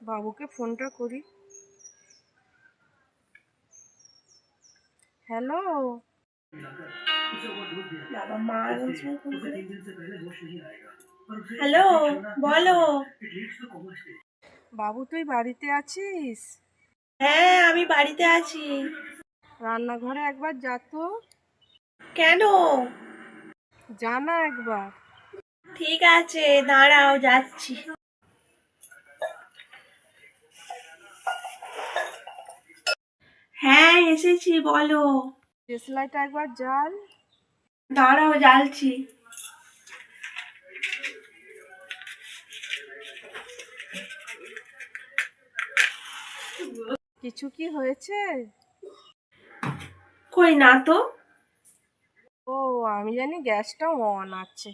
বাবুকে ফোনটা করি। হ্যালো। বাবা মা হ্যালো, বলো। বাবু তুই বাড়িতে আছিস? হ্যাঁ আমি বাড়িতে আছি। রান্নাঘরে একবার যা তো। কেন? জানা একবার। ঠিক আছে দাঁড়াও, যাচ্ছি। হ্যাঁ এসেছি, বলো। দেশলাইটা একবার জ্বাল। দাঁড়াও জ্বালছি। কিছু কি হয়েছে? কই না তো। ও আমি জানি গ্যাসটা অন আছে।